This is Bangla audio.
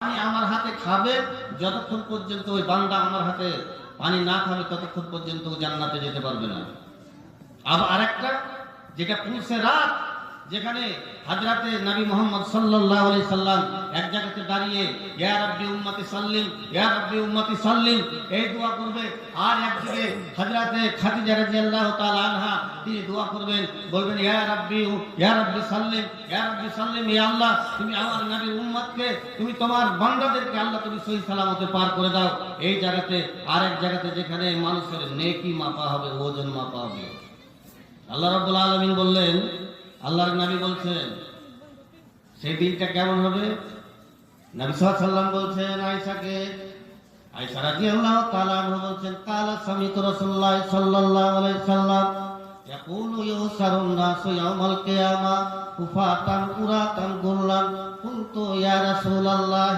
পানি আমার হাতে খাবে যতক্ষণ পর্যন্ত ওই বান্দা আমার হাতে পানি না খাবে ততক্ষণ পর্যন্ত ও জান্নাতে যেতে পারবে না। আবার আরেকটা যেটা পুরুষে রাত, যেখানে হযরতে নবী মুহাম্মদ সাল্লাল্লাহু আলাইহি সাল্লাম এক জায়গাতে দাঁড়িয়ে ইয়া রাব্বি উম্মতি সাল্লিম ইয়া রাব্বি উম্মতি সাল্লিম এই দোয়া করবে, আর একদিকে হযরতে খাদিজা রাদিয়াল্লাহু তাআলা আনহা তিনি দোয়া করবেন, বলবেন ইয়া রাব্বি সাল্লিম ইয়া রাব্বি সাল্লিম, ইয়া আল্লাহ তুমি আমার নবীর উম্মতকে, তুমি তোমার বান্দাদেরকে আল্লাহ তুমি সহি সালামতে পার করে দাও। এই জায়গাতে আরেক জায়গাতে যেখানে মানুষের নেকি মাপা হবে, ওজন মাপা হবে। আল্লাহ রাব্বুল আলামিন বললেন, আল্লাহর নবী বলছেন সেই দিনটা কেমন হবে। নবী সাল্লাল্লাহু আলাইহি ওয়াসাল্লাম বলছেন আয়েশাকে, আয়েশা রাদিয়াল্লাহু তাআলা আনহা বলছেন কালা সামিতু রাসূলুল্লাহ সাল্লাল্লাহু আলাইহি ওয়াসাল্লাম ইয়াকুলু ইউসারুন নাসু ইয়াউমাল কিয়ামা কুফাতান উরাতান গুরলান কুনতু ইয়া রাসূলুল্লাহ